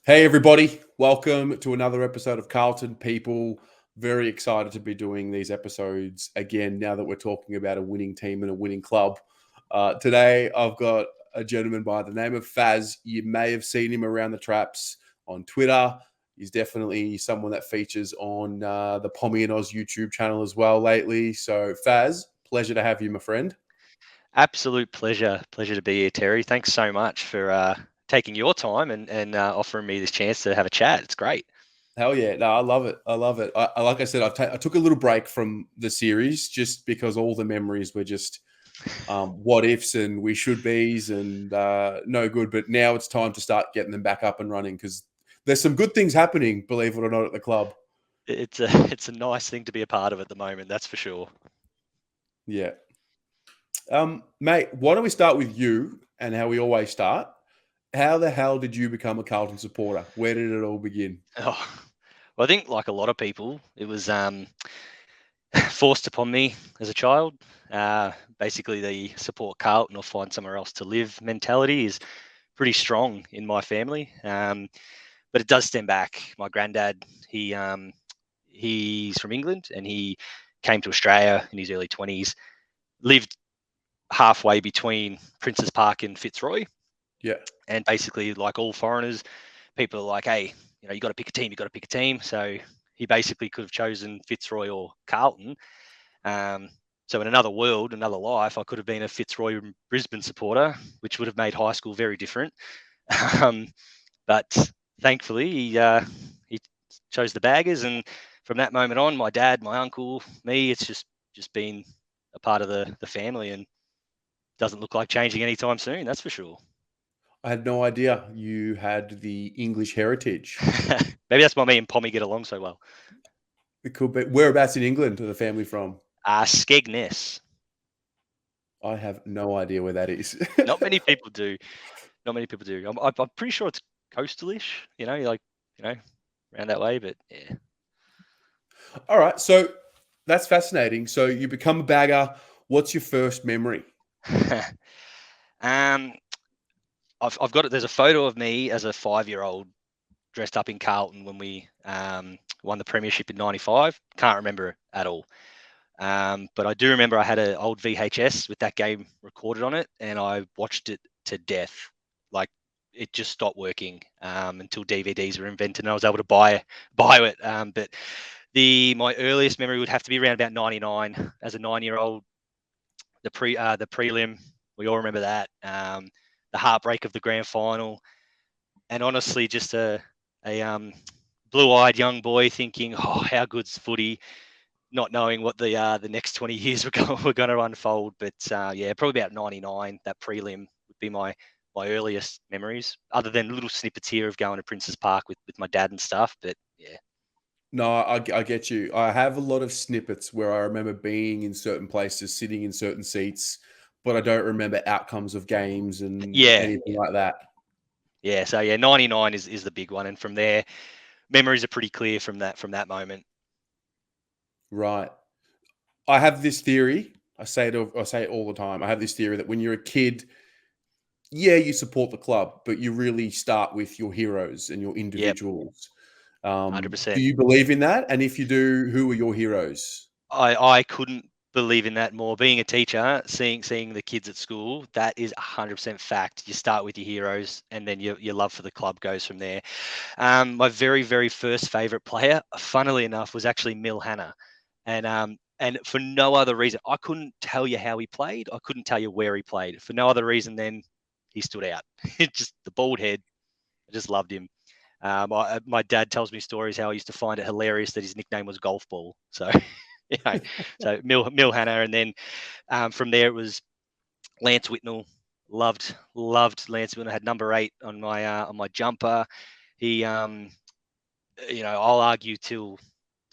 Hey, everybody. Welcome to another episode of Carlton People. Very excited to be doing these episodes again now that we're talking about a winning team and a winning club. Today, I've got a gentleman by the name of Fazz. You may have seen him around the traps on Twitter. He's definitely someone that features on the Pommy and Oz YouTube channel as well lately. So, Fazz, pleasure to have you, my friend. Absolute pleasure. Pleasure to be here, Terry. Thanks so much for taking your time and offering me this chance to have a chat. It's great. Hell yeah. No, I love it. I love it. Like I said, I took a little break from the series just because all the memories were just what ifs and we should be's and no good. But now it's time to start getting them back up and running because there's some good things happening, believe it or not, at the club. It's a it's a nice thing to be a part of at the moment. That's for sure. Yeah. Mate, why don't we start with you and how we always start? How the hell did you become a Carlton supporter? Where did it all begin? Oh, well, I think like a lot of people, it was forced upon me as a child. Basically, the support Carlton or find somewhere else to live mentality is pretty strong in my family. But it does stem back. My granddad, he's from England and he came to Australia in his early 20s, lived halfway between Princes Park and Fitzroy. Yeah. And basically, like all foreigners, people are like, hey, you got to pick a team, you got to pick a team. So he basically could have chosen Fitzroy or Carlton. Um, so in another world, another life, I could have been a Fitzroy Brisbane supporter, which would have made high school very different. Um, but thankfully, he chose the Baggers, and from that moment on, my dad, my uncle, me, it's just been a part of the family, and doesn't look like changing anytime soon. That's for sure. I had no idea you had the English heritage. Maybe that's why me and Pommy get along so well. It could be. Whereabouts in England are the family from? Skegness. I have no idea where that is. Not many people do. Not many people do. I'm pretty sure it's coastalish. Like around that way. But yeah. All right. So that's fascinating. So you become a bagger. What's your first memory? um, I've got it. There's a photo of me as a 5-year-old dressed up in Carlton when we won the premiership in '95. Can't remember it at all. But I do remember I had an old VHS with that game recorded on it, and I watched it to death. Like it just stopped working until DVDs were invented, and I was able to buy it. But my earliest memory would have to be around about '99 as a 9-year-old. The prelim, we all remember that. The heartbreak of the grand final, and honestly, just a blue-eyed young boy thinking, "Oh, how good's footy?" Not knowing what the next 20 years were going to unfold. But yeah, probably about '99. That prelim would be my earliest memories, other than little snippets here of going to Princes Park with my dad and stuff. But yeah. No, I get you. I have a lot of snippets where I remember being in certain places, sitting in certain seats, but I don't remember outcomes of games and Yeah, anything like that. yeah. So yeah, '99 is the big one, and from there, memories are pretty clear from that moment. Right. I have this theory. I say it all the time. I have this theory that when you're a kid, yeah, you support the club, but you really start with your heroes and your Yep, individuals. Do 100%. you believe in that? And if you do, who are your heroes? I couldn't believe in that more. Being a teacher, seeing the kids at school, that is 100% fact. You start with your heroes, and then your love for the club goes from there. My very very first favorite player, funnily enough, was actually Mil Hannah, and for no other reason. I couldn't tell you how he played. I couldn't tell you where he played. For no other reason than he stood out. Just the bald head. I just loved him. My dad tells me stories how he used to find it hilarious that his nickname was Golf Ball. So, you know, so Mil Hannah, and then from there it was Lance Whitnell. Loved Lance Whitnell. Had number 8 on my jumper. He, I'll argue till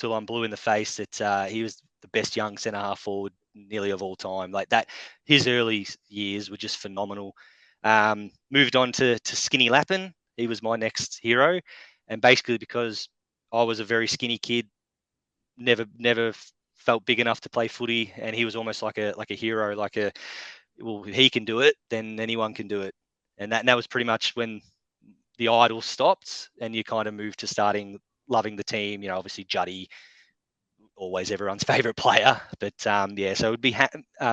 I'm blue in the face that he was the best young centre half forward nearly of all time. Like that, his early years were just phenomenal. Moved on to Skinny Lappin. He was my next hero, and basically because I was a very skinny kid, never felt big enough to play footy, and he was almost like a hero, well, he can do it, then anyone can do it, and that was pretty much when the idol stopped, and you kind of moved to starting loving the team. Obviously Juddy, always everyone's favourite player. But yeah, so it would be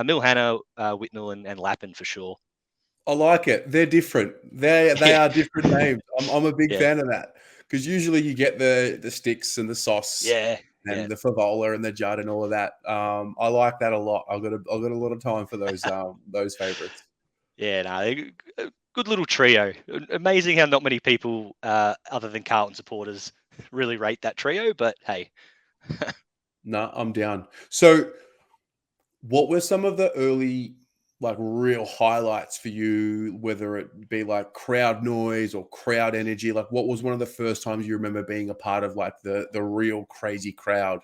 Mill, Hannah, Whitnell, and Lappin for sure. I like it. They're different. They Yeah, are different names. I'm a big yeah, fan of that because usually you get the sticks and the sauce yeah, yeah, and the favola and the judd and all of that. I like that a lot. I've got a lot of time for those favorites. yeah. No, a good little trio. Amazing how not many people, other than Carlton supporters, really rate that trio. But hey, No, I'm down. So, what were some of the early, like, real highlights for you, whether it be like crowd noise or crowd energy? Like, what was one of the first times you remember being a part of like the real crazy crowd?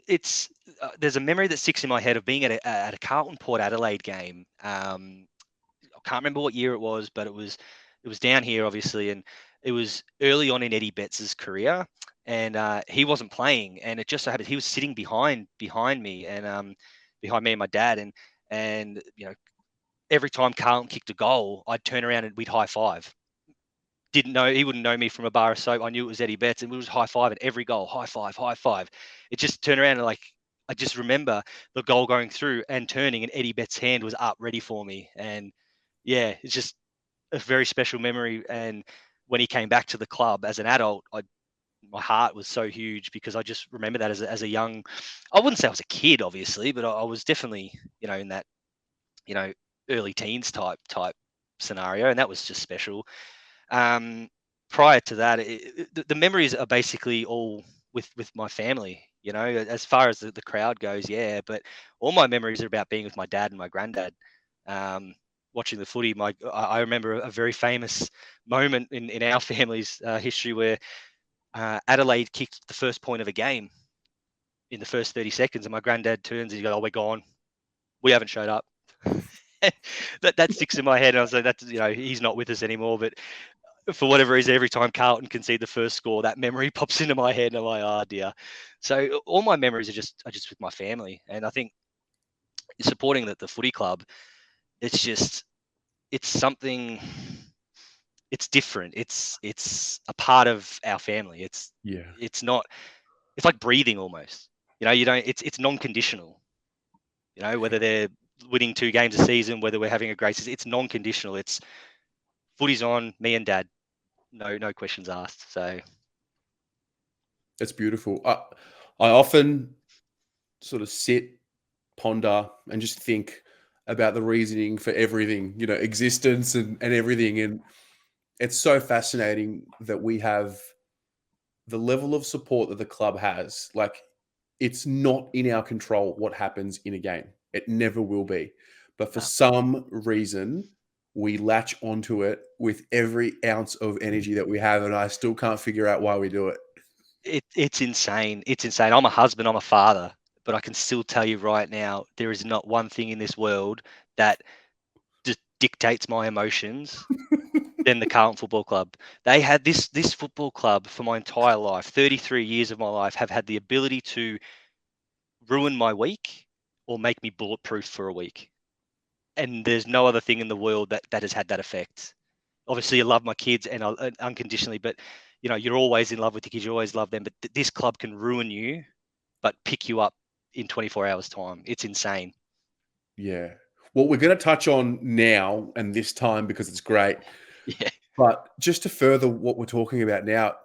it's there's a memory that sticks in my head of being at a Carlton Port Adelaide game. I can't remember what year it was, but it was down here obviously, and it was early on in Eddie Betts's career, and he wasn't playing, and it just so happened he was sitting behind me, and behind me and my dad, and every time Carlton kicked a goal, I'd turn around and we'd high five. Didn't know He wouldn't know me from a bar of soap. I knew it was Eddie Betts, and we was high five at every goal, high five, high five. It just turned around and I just remember the goal going through and turning, and Eddie Betts' hand was up ready for me, and yeah, it's just a very special memory. And when he came back to the club as an adult, my heart was so huge because I just remember that as a young, I wouldn't say I was a kid, obviously, but I was definitely, in that, you know, early teens type scenario, and that was just special. Um, Prior to that, the memories are basically all with my family. As far as the crowd goes, yeah, but all my memories are about being with my dad and my granddad. Um, Watching the footy, I remember a very famous moment in our family's history where Adelaide kicked the first point of a game in the first 30 seconds, and my granddad turns and he goes, "Oh, we're gone. We haven't showed up." that sticks in my head. And I was like, "That's he's not with us anymore." But for whatever reason, every time Carlton concede the first score, that memory pops into my head, and I'm like, "Oh dear." So all my memories are just with my family, and I think supporting the footy club, it's something. It's different. It's a part of our family. Yeah. It's not. It's like breathing almost. You don't. It's non-conditional. Whether they're winning 2 games a season, whether we're having a great season, it's non-conditional. It's footy's on, me and dad. No questions asked. So It's beautiful. I often sort of sit, ponder, and just think about the reasoning for everything, existence and everything. And it's so fascinating that we have the level of support that the club has. Like, it's not in our control what happens in a game. It never will be. But for uh, some reason, we latch onto it with every ounce of energy that we have. And I still can't figure out why we do it. it's insane. It's insane. I'm a husband. I'm a father, but I can still tell you right now, there is not one thing in this world that just dictates my emotions than the Carlton Football Club. They had this football club for my entire life, 33 years of my life, have had the ability to ruin my week or make me bulletproof for a week. And there's no other thing in the world that has had that effect. Obviously, I love my kids and unconditionally, but you're always in love with the kids. You always love them, but this club can ruin you, but pick you up in 24 hours time. It's insane. Yeah. What we're going to touch on now and this time because it's great. Yeah. But just to further what we're talking about now,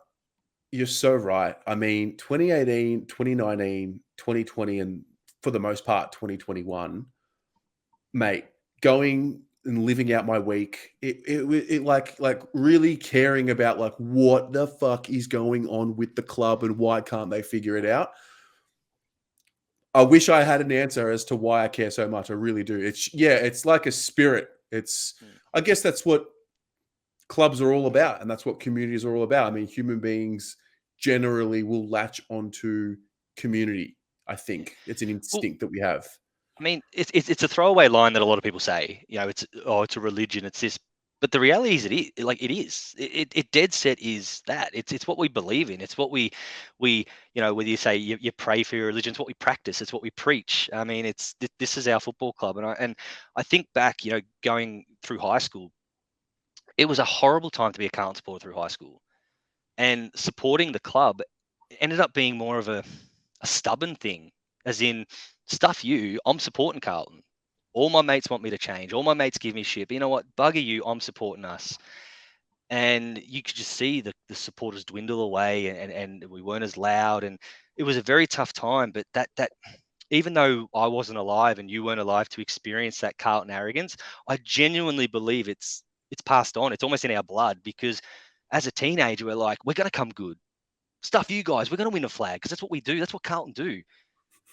you're so right. I mean, 2018, 2019, 2020, and for the most part, 2021, mate, going and living out my week, it like really caring about like what the fuck is going on with the club and why can't they figure it out. I wish I had an answer as to why I care so much. I really do. It's like a spirit. Mm. I guess that's what clubs are all about, and that's what communities are all about. I mean, human beings generally will latch onto community. I Yeah. think it's an Well, instinct that we have. I mean, it's a throwaway line that a lot of people say. It's a religion. It's this, but the reality is, it is. It dead set is that. It's what we believe in. It's what we whether you say you pray for your religion, it's what we practice. It's what we preach. I mean, this is our football club, and I think back, going through high school. It was a horrible time to be a Carlton supporter through high school. And supporting the club ended up being more of a stubborn thing, as in, stuff you, I'm supporting Carlton. All my mates want me to change. All my mates give me shit. But you know what? Bugger you, I'm supporting us. And you could just see the supporters dwindle away, and we weren't as loud. And it was a very tough time. But that even though I wasn't alive and you weren't alive to experience that Carlton arrogance, I genuinely believe it's passed on. It's almost in our blood, because as a teenager, we're like, we're going to come good. Stuff you guys, we're going to win a flag, because that's what we do. That's what Carlton do.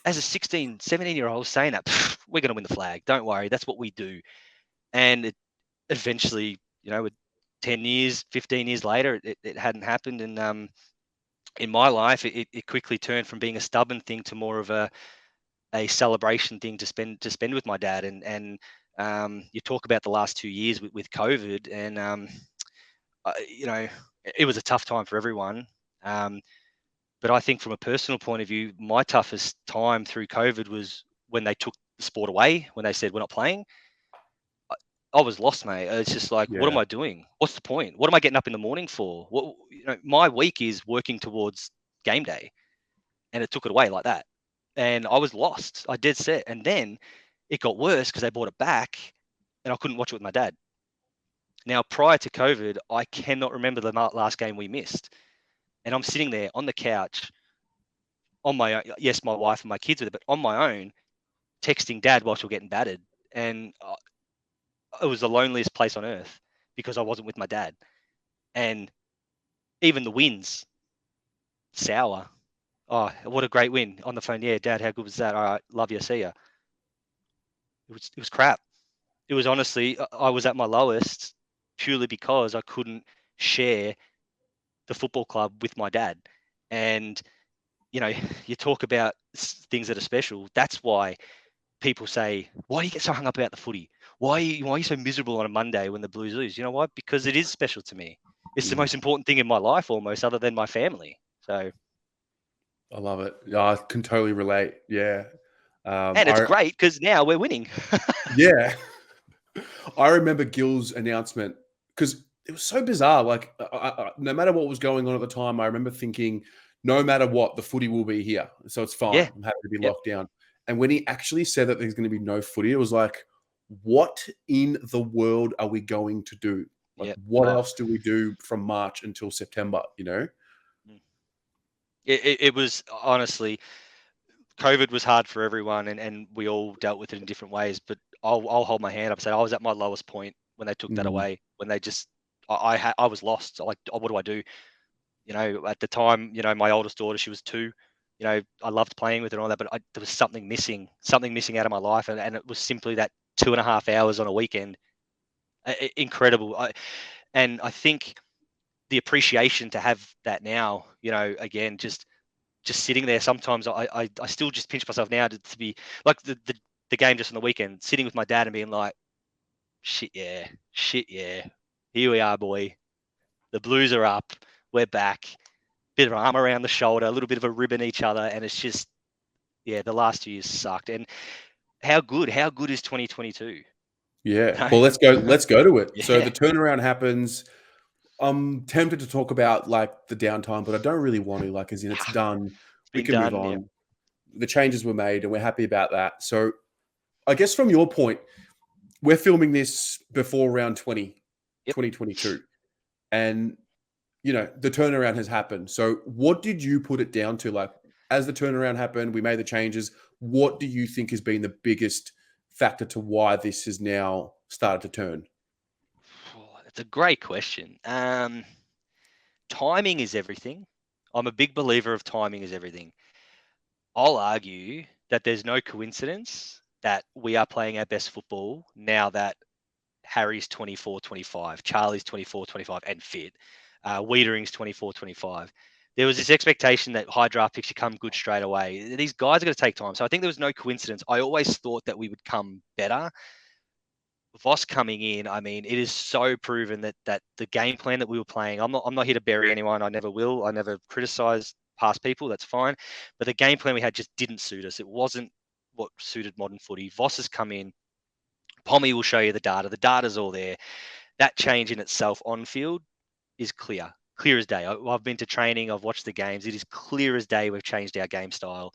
As a 16, 17-year-old saying that, we're going to win the flag. Don't worry. That's what we do. And it eventually, 10 years, 15 years later, it hadn't happened. And in my life, it quickly turned from being a stubborn thing to more of a celebration thing to spend with my dad. And you talk about the last 2 years with COVID, and it was a tough time for everyone. But I think from a personal point of view, my toughest time through COVID was when they took the sport away, when they said we're not playing. I was lost, mate. It's just like, what am Yeah. I doing? What's the point? What am I getting up in the morning for? What, my week is working towards game day, and it took it away like that. And I was lost. I did set. And then it got worse because they brought it back, and I couldn't watch it with my dad. Now, prior to COVID, I cannot remember the last game we missed. And I'm sitting there on the couch on my own. Yes, my wife and my kids with it, but on my own, texting dad whilst we're getting battered. And it was the loneliest place on earth because I wasn't with my dad. And even the wins, sour. Oh, what a great win on the phone. Yeah, dad, how good was that? All right, love you, see ya. It was crap. It was honestly, I was at my lowest purely because I couldn't share the football club with my dad. And you talk about things that are special. That's why people say, why do you get so hung up about the footy? Why are you so miserable on a Monday when the Blues lose? You know what? Because it is special to me. It's the most important thing in my life, almost, other than my family. So, I love it. Yeah, I can totally relate. Yeah. and it's great because now we're winning. Yeah. I remember Gill's announcement because it was so bizarre. Like, no matter what was going on at the time, I remember thinking, no matter what, the footy will be here. So it's fine. Yeah. I'm happy to be Yep. locked down. And when he actually said that there's going to be no footy, it was like, what in the world are we going to do? Like, Yep. what else do we do from March until September? Mm. It was honestly, COVID was hard for everyone, and we all dealt with it in different ways. But I'll hold my hand up and say I was at my lowest point when they took that Mm, away. When they just, I was lost. Like, what do I do? At the time, my oldest daughter, she was 2. I loved playing with her and all that, but there was something missing out of my life, and it was simply that 2.5 hours on a weekend. Incredible. And I think the appreciation to have that now, again, just sitting there. Sometimes I still just pinch myself now to be like the game just on the weekend, sitting with my dad and being like, shit yeah, here we are, boy. The Blues are up. We're back. Bit of arm around the shoulder, a little bit of a rib in each other, and it's just, yeah, the last 2 years sucked. And how good is 2022? yeah. Well, let's go. Let's go to it. So Yeah, the turnaround happens. I'm tempted to talk about like the downtime, but I don't really want to. Like, as in, it's done. it's We been can move done. Yeah, on. The changes were made, and we're happy about that. So, I guess from your point, we're filming this before round 20, yep. 2022, and the turnaround has happened. So, what did you put it down to? Like, as the turnaround happened, we made the changes. What do you think has been the biggest factor to why this has now started to turn? It's a great question. Timing is everything. I'm a big believer of timing is everything. I'll argue that there's no coincidence that we are playing our best football now that Harry's 24, 25, Charlie's 24, 25 and fit. Wiedering's 24, 25. There was this expectation that high draft picks should come good straight away. These guys are going to take time. So I think there was no coincidence. I always thought that we would come better. Voss coming in, I mean, it is so proven that the game plan that we were playing, I'm not here to bury anyone. I never will. I never criticize past people. That's fine. But the game plan we had just didn't suit us. It wasn't what suited modern footy. Voss has come in. Pommy will show you the data. The data's all there. that change in itself on field is clear as day. I've been to training, I've watched the games. It is clear as day we've changed our game style.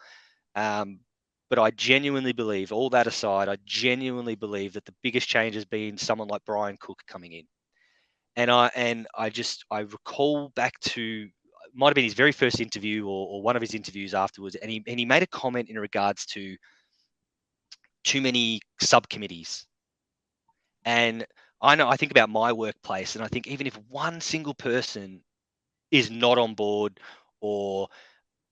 But I genuinely believe, all that aside, I genuinely believe that the biggest change has been someone like Brian Cook coming in. And I recall back to, might have been his very first interview or one of his interviews afterwards, and he made a comment in regards to too many subcommittees. And I think about my workplace, and I think even if one single person is not on board or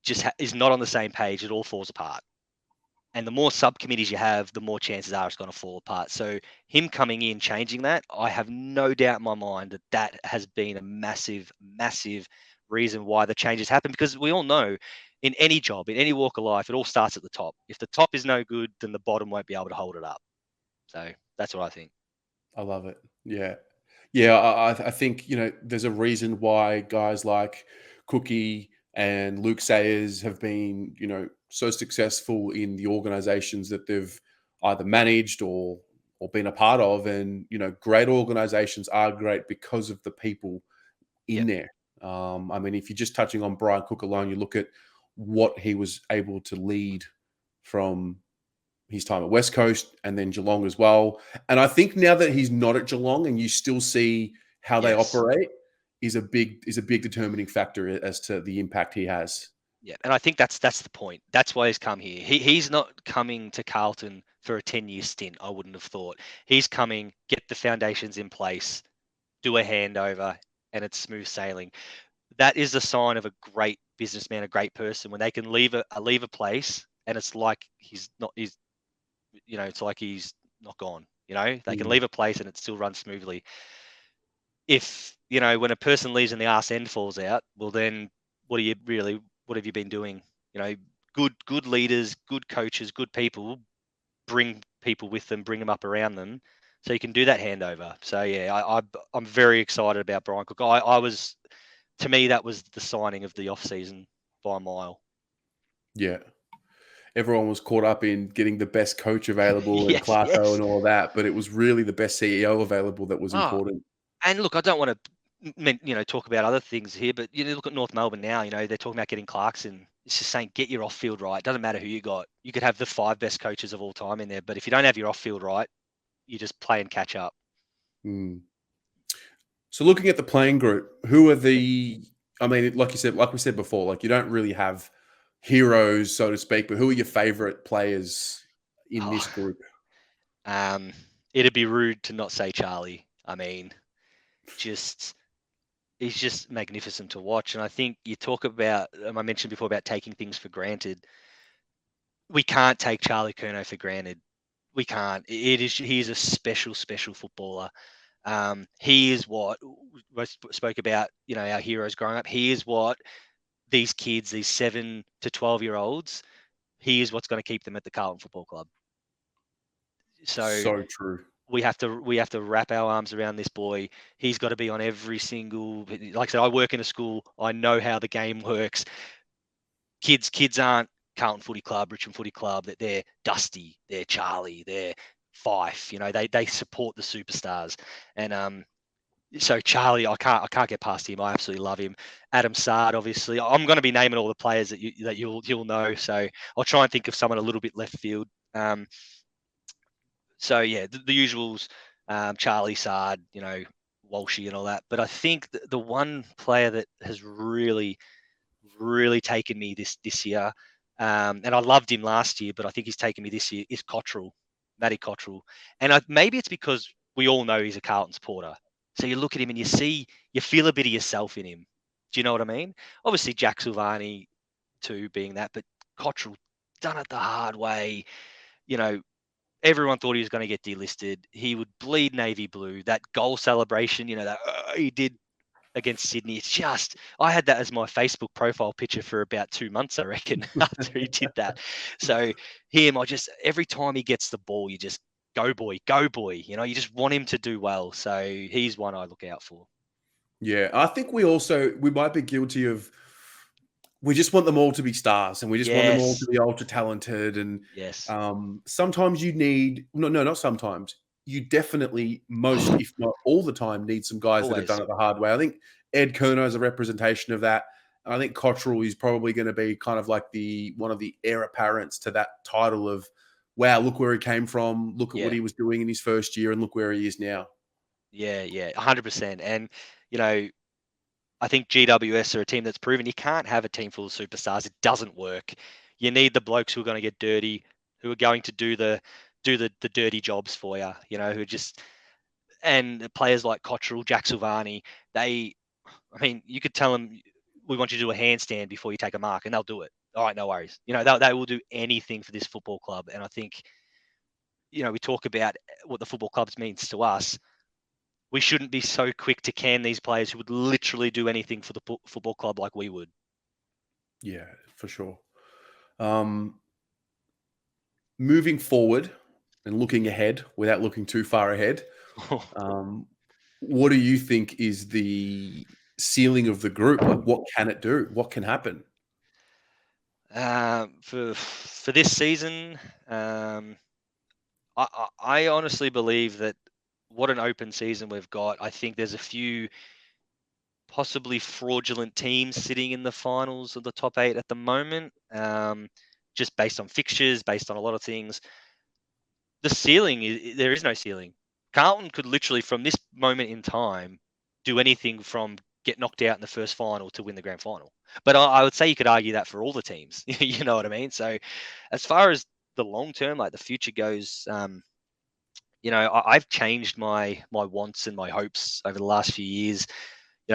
just is not on the same page, it all falls apart. And the more subcommittees you have, the more chances are it's going to fall apart. So him coming in, changing that, I have no doubt in my mind that that has been a massive, massive reason why the changes happen. Because we all know in any job, in any walk of life, it all starts at the top. If the top is no good, then the bottom won't be able to hold it up. So that's what I think. I love it. Yeah. Yeah, I think, there's a reason why guys like Cookie and Luke Sayers have been, so successful in the organizations that they've either managed or been a part of. And, great organizations are great because of the people Yeah. in there. I mean, if you're just touching on Brian Cook alone, you look at what he was able to lead from his time at West Coast and then Geelong as well. And I think now that he's not at Geelong and you still see how they Yes. operate is a big determining factor as to the impact he has. Yeah, and I think that's the point. That's why he's come here. He's not coming to Carlton for a 10-year stint. I wouldn't have thought. He's coming, get the foundations in place, do a handover, and it's smooth sailing. That is a sign of a great businessman, a great person, when they can leave a place and it's like he's not. It's like he's not gone. They can leave a place and it still runs smoothly. If when a person leaves and the arse end falls out, well then what have you been doing? Good leaders, good coaches, good people bring people with them, bring them up around them, so you can do that handover. So yeah, I'm very excited about Brian Cook. To me, that was the signing of the off season by a mile. Yeah. Everyone was caught up in getting the best coach available and Yes, Clarko yes. and all that, but it was really the best CEO available that was Oh, important. and look, I don't want to talk about other things here, but look at North Melbourne now. They're talking about getting Clarkson. It's just saying get your off field right. Doesn't matter who you got. You could have the 5 best coaches of all time in there, but if you don't have your off field right, you just play and catch up. Mm. So looking at the playing group, who are I mean, like we said before, like you don't really have heroes, so to speak, but who are your favorite players in this Oh, group? it'd be rude to not say Charlie. I mean, just he's just magnificent to watch. And I think you talk about, I mentioned before about taking things for granted. We can't take Charlie Curnow for granted. We can't. He is a special, special footballer. He is what we spoke about, our heroes growing up. He is what these kids, these 7 to 12-year-olds, he is what's going to keep them at the Carlton Football Club. So So true. we have to wrap our arms around this boy. He's got to be on every single. Like I said, I work in a school. I know how the game works. Kids aren't Carlton Footy Club, Richmond Footy Club. That they're Dusty, they're Charlie, they're Fife. They support the superstars. And so Charlie, I can't get past him. I absolutely love him. Adam Sard, obviously. I'm going to be naming all the players that you'll know. So I'll try and think of someone a little bit left field. So yeah, the usuals, Charlie, Sard, Walshy and all that. But I think the one player that has really, really taken me this year, and I loved him last year, but I think he's taken me this year, is Cottrell, Matty Cottrell. And maybe it's because we all know he's a Carlton supporter. So you look at him and you feel a bit of yourself in him. Do you know what I mean? Obviously, Jack Silvani too being that, but Cottrell done it the hard way. Everyone thought he was going to get delisted. He would bleed navy blue. That goal celebration, that he did against Sydney. It's just, I had that as my Facebook profile picture for about 2 months, I reckon, after he did that. So every time he gets the ball, you just go boy. You just want him to do well. So he's one I look out for. Yeah, I think we might be guilty of. We just want them all to be stars, and we just want them all to Yes. be ultra talented. And Yes. sometimes you need not sometimes. you definitely most, if not all the time, need some guys that have done Always. it the hard way. I think Ed Kerno is a representation of that. And I think Cottrell is probably going to be kind of like one of the heir apparents to that title of, wow, look where he came from, look at what Yeah. he was doing in his first year, and look where he is now. Yeah. Yeah. 100%. And, you know, I think GWS are a team that's proven you can't have a team full of superstars. It doesn't work. You need the blokes who are going to get dirty, who are going to do the dirty jobs for you, who are just, and players like Cottrell, Jack Silvani, I mean, you could tell them, we want you to do a handstand before you take a mark, and they'll do it. All right, no worries. They will do anything for this football club. And I think, we talk about what the football clubs means to us. We shouldn't be so quick to can these players who would literally do anything for the football club like we would. Yeah, for sure. Moving forward and looking ahead without looking too far ahead, what do you think is the ceiling of the group? Like, what can it do? What can happen? For this season, I honestly believe that what an open season we've got. I think there's a few possibly fraudulent teams sitting in the finals of the top 8 at the moment, just based on fixtures, based on a lot of things. The ceiling there is no ceiling. Carlton could literally, from this moment in time, do anything from get knocked out in the first final to win the grand final. But I would say you could argue that for all the teams. You know what I mean? So, as far as the long term, like the future goes, I've changed my wants and my hopes over the last few years.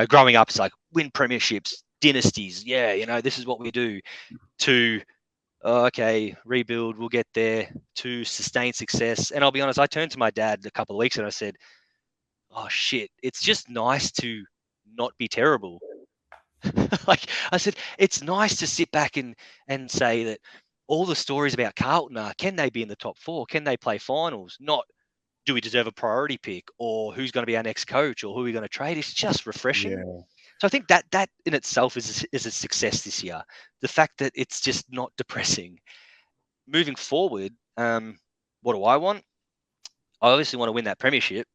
Growing up, it's like win premierships, dynasties. Yeah, this is what we do. To okay, rebuild, we'll get there. To sustain success. And I'll be honest, I turned to my dad a couple of weeks ago and I said, "Oh shit, it's just nice to not be terrible." Like I said, it's nice to sit back and say that all the stories about Carlton are, can they be in the top 4? Can they play finals? Not, do we deserve a priority pick, or who's going to be our next coach, or who are we going to trade? It's just refreshing. Yeah, So I think that in itself is a success this year. The fact that it's just not depressing. Moving forward, what do I want? I obviously want to win that premiership.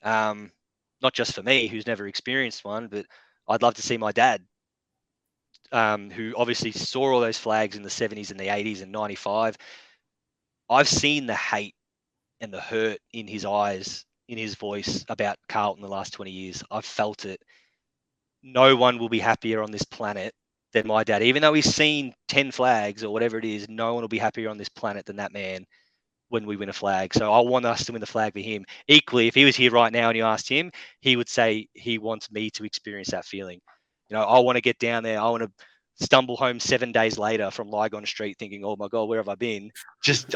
Not just for me, who's never experienced one, but I'd love to see my dad, who obviously saw all those flags in the 70s and the 80s and 95. I've seen the hate and the hurt in his eyes, in his voice about Carlton the last 20 years. I've felt it. No one will be happier on this planet than my dad. Even though he's seen 10 flags or whatever it is, no one will be happier on this planet than that man when we win a flag. So I want us to win the flag for him. Equally, if he was here right now and you asked him, he would say he wants me to experience that feeling. I want to get down there. I want to stumble home 7 days later from Lygon Street thinking, oh my God, where have I been?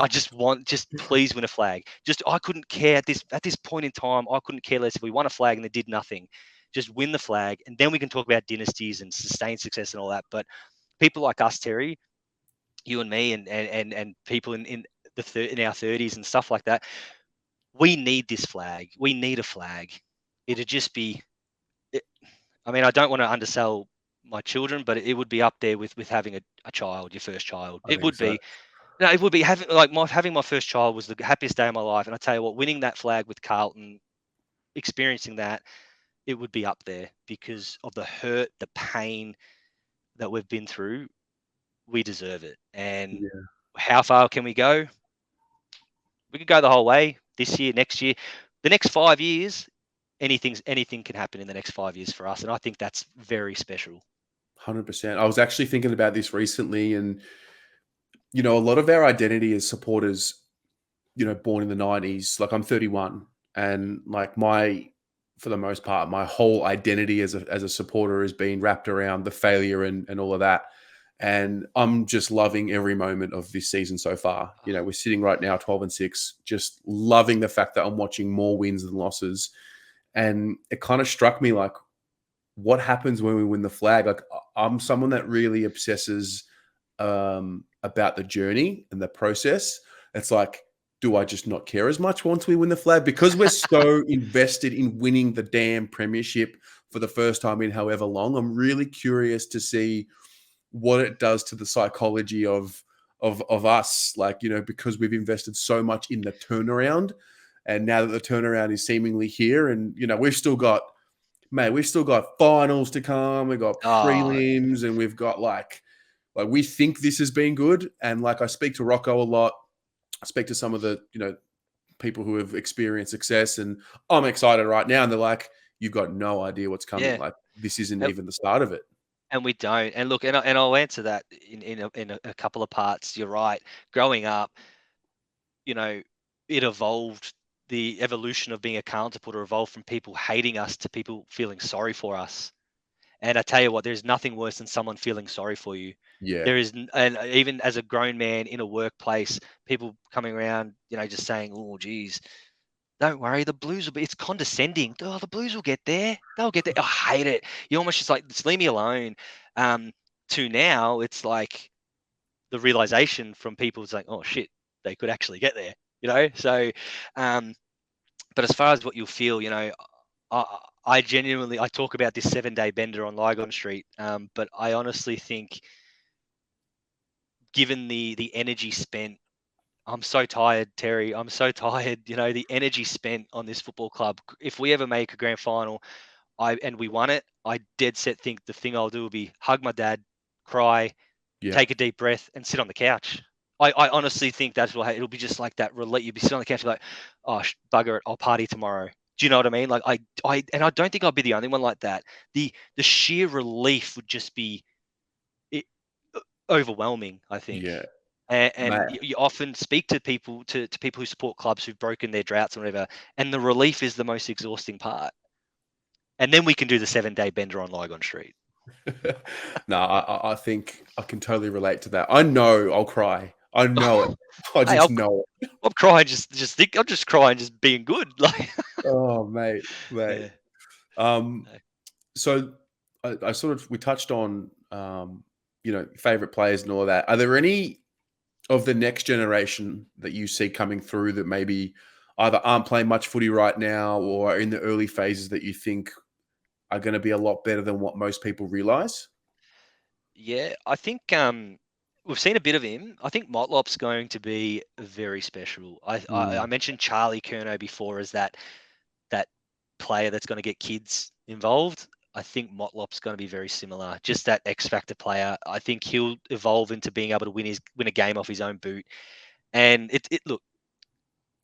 I just want, please win a flag. I couldn't care at this point in time. I couldn't care less if we won a flag and they did nothing. Just win the flag. And then we can talk about dynasties and sustained success and all that. But people like us, Terry, you and me and people in our 30s and stuff like that, we need this flag. We need a flag. It'd just be, I mean, I don't want to undersell my children, but it would be up there with having a child, your first child. I It think would so. be. No, it would be having my first child was the happiest day of my life. And I tell you what, winning that flag with Carlton, experiencing that, it would be up there because of the hurt, the pain that we've been through. We deserve it. And Yeah, how far can we go? We could go the whole way this year, next year, the next 5 years. Anything can happen in the next 5 years for us, and I think that's very special. 100%. I was actually thinking about this recently, and a lot of our identity as supporters, born in the 90s, like I'm 31, and like for the most part, my whole identity as a supporter has been wrapped around the failure and all of that. And I'm just loving every moment of this season so far. We're sitting right now 12-6, just loving the fact that I'm watching more wins than losses. And it kind of struck me like, what happens when we win the flag? Like, I'm someone that really obsesses about the journey and the process. It's like, do I just not care as much once we win the flag? Because we're so invested in winning the damn premiership for the first time in however long. I'm really curious to see what it does to the psychology of us, like, because we've invested so much in the turnaround. And now that the turnaround is seemingly here, and we've still got finals to come, we've got Oh, prelims, and we've got like we think this has been good. And like I speak to Rocco a lot, I speak to some of the people who have experienced success, and I'm excited right now. And they're like, "You've got no idea what's coming. yeah. Like this isn't And, even the start of it." and we don't. And look, and I'll answer that in a couple of parts. You're right. Growing up, you know, it evolved. The evolution of being a Carlton supporter evolved from people hating us to people feeling sorry for us. And I tell you what, there's nothing worse than someone feeling sorry for you. Yeah, There is, and even as a grown man in a workplace, people coming around, just saying, "Oh, geez, don't worry, the Blues will be." It's condescending. Oh, the Blues will get there. They'll get there. I hate it. You almost just like, just leave me alone. Um, to now, it's like the realization from people is like, "Oh shit, they could actually get there." So, um, but as far as what you'll feel, I, I genuinely I talk about this 7-day bender on Lygon Street, but I honestly think, given the energy spent, I'm so tired, Terry. I'm so tired. The energy spent on this football club. If we ever make a grand final, and we won it, I dead set think the thing I'll do will be hug my dad, cry, yeah, take a deep breath, and sit on the couch. I honestly think that's what it'll be, just like that. You'll be sitting on the couch, like, oh, bugger it, I'll party tomorrow. Do you know what I mean? Like and I don't think I'll be the only one like that. The sheer relief would just be it, overwhelming, I think. yeah, And mate. you often speak to people to people who support clubs who've broken their droughts and whatever, and the relief is the most exhausting part. And then we can do the 7-day bender on Lygon Street. No, I think I can totally relate to that. I know I'll cry. I know it. I Hey, just know it. I'm crying just think I'm just crying just being good. Like, Oh, mate. yeah. Um, No. so I sort of we touched on favorite players and all of that. Are there any of the next generation that you see coming through that maybe either aren't playing much footy right now or are in the early phases that you think are going to be a lot better than what most people realize? Yeah, I think we've seen a bit of him. I think Motlop's going to be very special. I Mm, mentioned Charlie Curnow before as that player that's going to get kids involved. I think Motlop's going to be very similar. Just that X factor player. I think he'll evolve into being able to win a game off his own boot. And it look,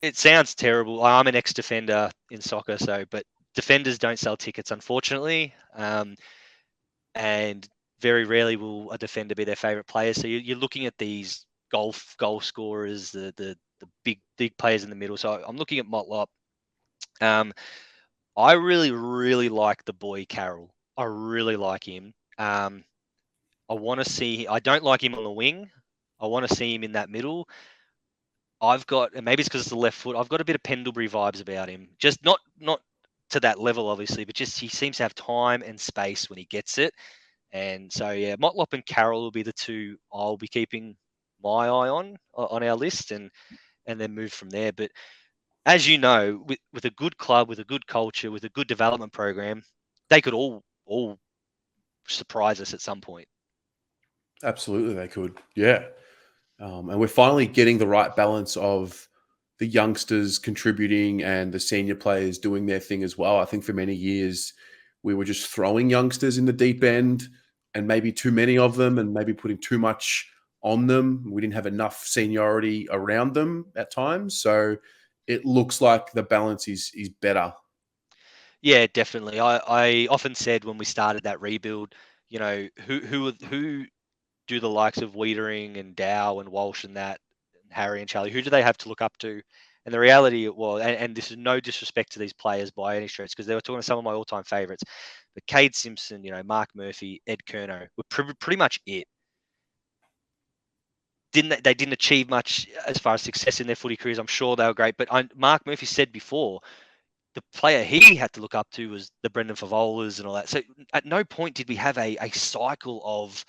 it sounds terrible. I'm an ex defender in soccer, but defenders don't sell tickets, unfortunately. And very rarely will a defender be their favorite player. So you're looking at these goal scorers, the big players in the middle. So I'm looking at Motlop. Um, I really like the boy Carroll. I really like him. I want to see. I don't like him on the wing. I want to see him in that middle. And maybe it's because it's the left foot. I've got a bit of Pendlebury vibes about him. Just not to that level, obviously, but just he seems to have time and space when he gets it. And so, yeah, Motlop and Carroll will be the two I'll be keeping my eye on our list, and then move from there. But as you know, with a good club, with a good culture, with a good development program, they could all surprise us at some point. absolutely, they could. Yeah. And we're finally getting the right balance of the youngsters contributing and the senior players doing their thing as well. I think for many years we were just throwing youngsters in the deep end and maybe too many of them and maybe putting too much on them. We didn't have enough seniority around them at times. So it looks like the balance is better. Yeah, definitely. I often said when we started that rebuild, who do the likes of Wiedering and Dow and Walsh and that, and Harry and Charlie, who do they have to look up to? And the reality it was, and this is no disrespect to these players by any stretch, because they were talking to some of my all-time favourites, but Cade Simpson, Mark Murphy, Ed Kerno were pretty much it. They didn't achieve much as far as success in their footy careers. I'm sure they were great, but Mark Murphy said before, the player he had to look up to was the Brendan Favolas and all that. So at no point did we have a cycle of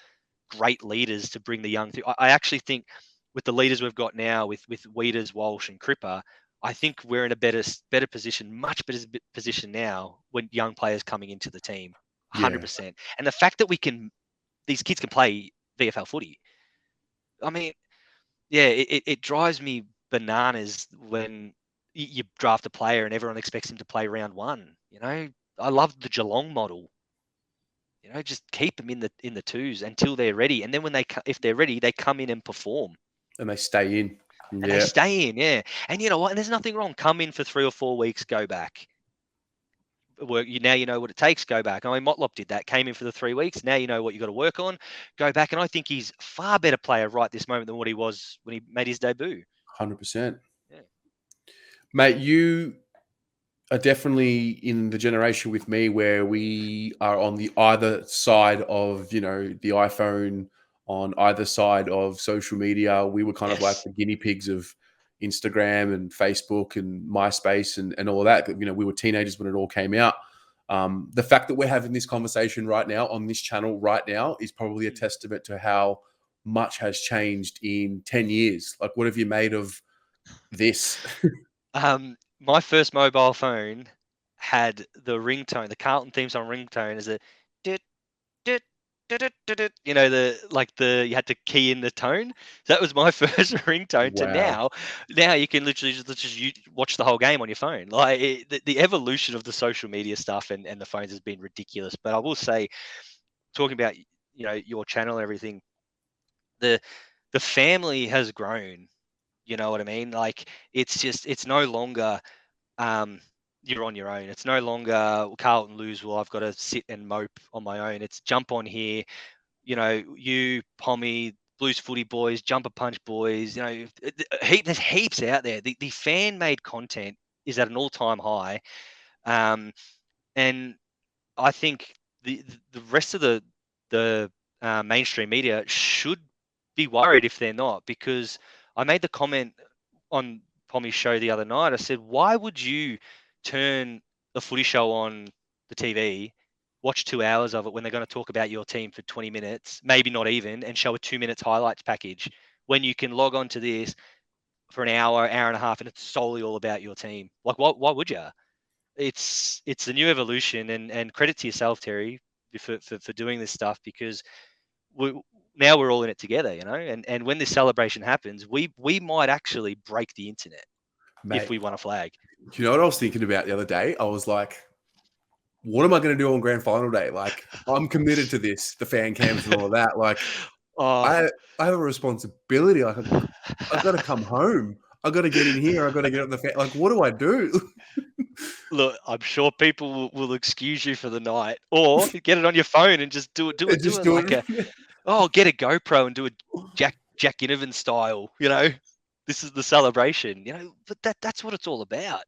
great leaders to bring the young through. I actually think with the leaders we've got now, with Weeders, Walsh, and Cripper, I think we're in a better position, much better position now when young players coming into the team, Yeah. 100%. And the fact that these kids can play VFL footy. I mean, yeah, it drives me bananas when you draft a player and everyone expects him to play round one. I love the Geelong model. Just keep them in the twos until they're ready, and then if they're ready, they come in and perform, and they stay in. and they stay in. Yeah, and you know what? And there's nothing wrong. Come in for 3 or 4 weeks, go back. Work. Now you know what it takes. Go back. I mean, Motlop did that. Came in for the 3 weeks. Now you know what you got to work on. Go back, and I think he's a far better player right this moment than what he was when he made his debut. 100%. Yeah. Mate, you are definitely in the generation with me where we are on the either side of, the iPhone, on either side of social media. We were kind of like the guinea pigs of Instagram and Facebook and MySpace and all of that. We were teenagers when it all came out. The fact that we're having this conversation right now on this channel right now is probably a testament to how much has changed in 10 years. Like, what have you made of this? My first mobile phone had the ringtone, the Carlton theme song ringtone as a dit, dit, dit, dit, you had to key in the tone. So that was my first ringtone. Wow. To now you can literally just watch the whole game on your phone. Like the evolution of the social media stuff and the phones has been ridiculous. But I will say, talking about your channel and everything, the family has grown. You know what I mean? Like it's no longer you're on your own. It's no longer Carlton lose. Well, I've got to sit and mope on my own. It's jump on here. You, Pommy, Blues Footy Boys, Jumper Punch Boys. There's heaps out there. The fan made content is at an all-time high, and I think the rest of the mainstream media should be worried if they're not, because I made the comment on Pommy's show the other night. I said, why would you turn the footy show on the TV, watch 2 hours of it when they're going to talk about your team for 20 minutes, maybe not even, and show a 2 minutes highlights package, when you can log on to this for an hour and a half and it's solely all about your team? Like, why would you? It's the new evolution, and credit to yourself, Terry, for doing this stuff, because now we're all in it together, and when this celebration happens, we might actually break the internet. Mate, if we won a flag. You know what I was thinking about the other day? I was like, what am I going to do on grand final day? Like, I'm committed to this, the fan cams and all of that. Like, I have a responsibility. Like, I've got to come home. I've got to get in here. I've got to get on the fan. Like, what do I do? Look, I'm sure people will excuse you for the night, or get it on your phone and just do it. Get a GoPro and do a Jack Ginnivan style. This is the celebration. But that's what it's all about.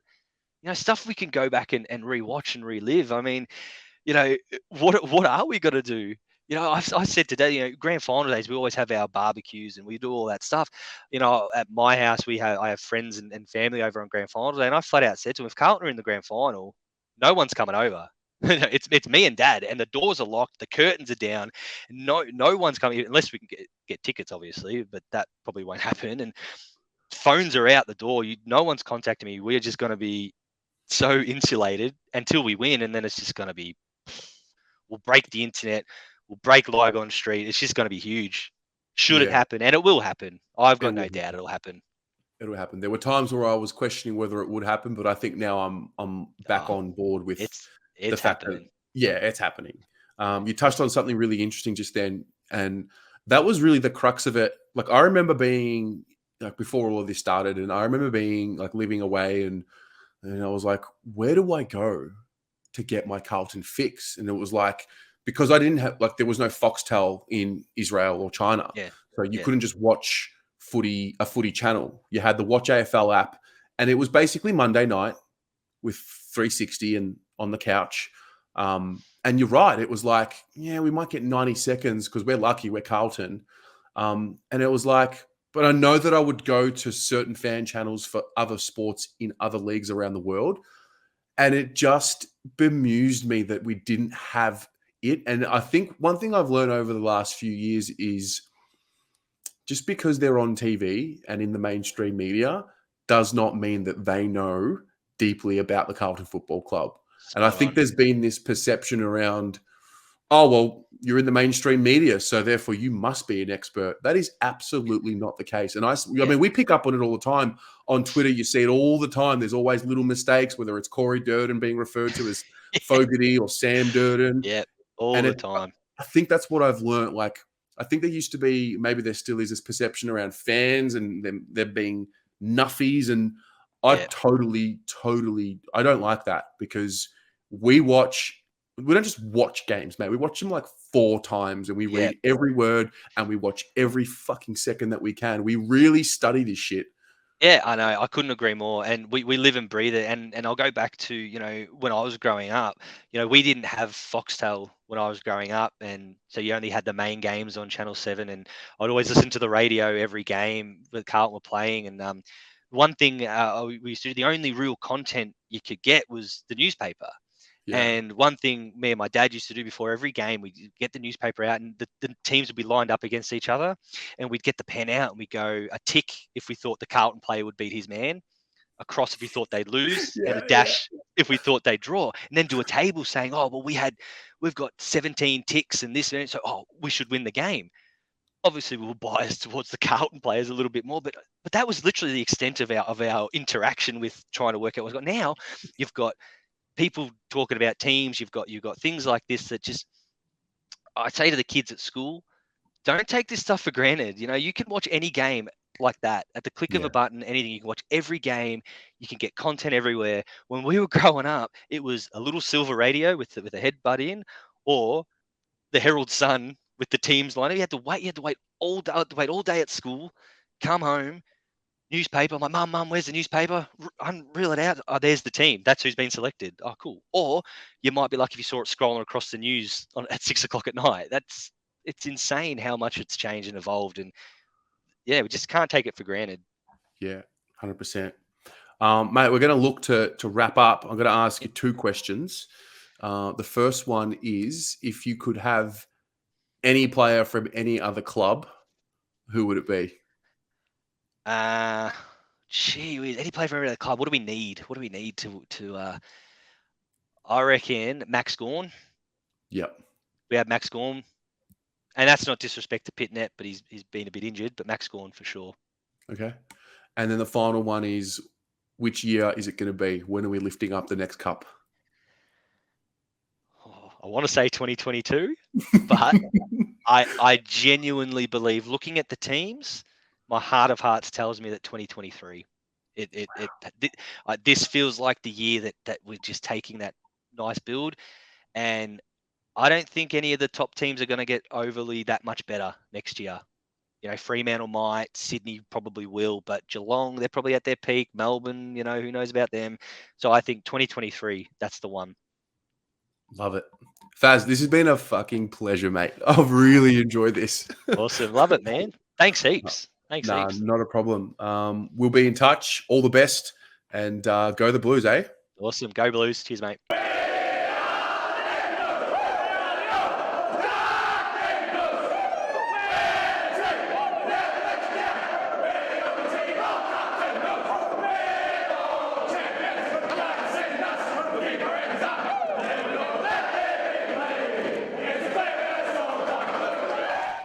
Stuff we can go back and rewatch and relive. I mean, what are we going to do? I said today, grand final days, we always have our barbecues and we do all that stuff. At my house, I have friends and family over on grand final day, and I flat out said to them, if Carlton are in the grand final, no one's coming over. it's me and Dad, and the doors are locked, the curtains are down, no one's coming, unless we can get tickets, obviously, but that probably won't happen. And phones are out the door. No one's contacting me. We're just going to be so insulated until we win, and then it's just going to be, we'll break the internet, we'll break Lygon Street. It's just going to be huge. Should it happen? And it will happen. I've got no doubt it'll happen. It'll happen. There were times where I was questioning whether it would happen, but I think now I'm back on board with the fact that it's happening. You touched on something really interesting just then, and that was really the crux of it. Like, I remember being like, before all of this started, and I remember being like living away, and I was like, where do I go to get my Carlton fix? And it was like, because I didn't have, like, there was no Foxtel in Israel or China. Yeah. So you couldn't just watch a footy channel. You had the Watch AFL app, and it was basically Monday night with 360 and on the couch. And you're right. It was like, we might get 90 seconds because we're lucky, we're Carlton. And it was like, but I know that I would go to certain fan channels for other sports in other leagues around the world. And it just bemused me that we didn't have it. And I think one thing I've learned over the last few years is just because they're on TV and in the mainstream media does not mean that they know deeply about the Carlton Football Club. And I think there's been this perception around, oh, well, you're in the mainstream media, so therefore you must be an expert. That is absolutely not the case. And I mean, we pick up on it all the time on Twitter. You see it all the time. There's always little mistakes, whether it's Corey Durden being referred to as Fogarty or Sam Durden. Yeah, all And the time. I think that's what I've learned. Like, I think there used to be, maybe there still is, this perception around fans and them being nuffies. And I totally, I don't like that, because we don't just watch games, mate. We watch them like 4 times, and we read every word, and we watch every fucking second that we can. We really study this shit. Yeah, I know. I couldn't agree more. And we live and breathe it. And I'll go back to, when I was growing up, we didn't have Foxtel when I was growing up. And so you only had the main games on Channel 7. And I'd always listen to the radio every game that Carlton were playing. And one thing we used to do, the only real content you could get was the newspaper. Yeah. And one thing me and my dad used to do before every game, we'd get the newspaper out, and the teams would be lined up against each other, and we'd get the pen out and we'd go a tick if we thought the Carlton player would beat his man, a cross if we thought they'd lose, and a dash if we thought they'd draw, and then do a table saying, oh, well, we've got 17 ticks and this, and so we should win the game. Obviously, we were biased towards the Carlton players a little bit more, but that was literally the extent of our interaction with trying to work out what's got. Now you've got people talking about teams. You've got things like this that just, I say to the kids at school, don't take this stuff for granted. You can watch any game like that at the click of a button. Anything, you can watch every game. You can get content everywhere. When we were growing up, it was a little silver radio with a headbutt in, or the Herald Sun with the teams line. You had to wait all day at school. Come home. Newspaper. I'm like, Mum, where's the newspaper? Reel it out. Oh, there's the team. That's who's been selected. Oh, cool. Or you might be lucky if you saw it scrolling across the news at 6:00 at night. It's insane how much it's changed and evolved. And we just can't take it for granted. Yeah, 100%. Mate, we're going to look to wrap up. I'm going to ask you 2 questions. The first one is, if you could have any player from any other club, who would it be? Any player from every other club? What do we need? What do we need to I reckon Max Gawn. Yep. We have Max Gawn. And that's not disrespect to Pitnet, but he's been a bit injured, but Max Gawn for sure. Okay. And then the final one is, which year is it going to be? When are we lifting up the next cup? I want to say 2022, but I genuinely believe, looking at the teams, my heart of hearts tells me that 2023. This feels like the year that we're just taking that nice build, and I don't think any of the top teams are going to get overly that much better next year. Fremantle might, Sydney probably will, but Geelong, they're probably at their peak. Melbourne, who knows about them? So I think 2023, that's the one. Love it. Fazz, this has been a fucking pleasure, mate. I've really enjoyed this. Awesome. Love it, man. Thanks heaps. Thanks heaps. Not a problem. We'll be in touch. All the best, and go the Blues, eh? Awesome. Go Blues. Cheers, mate.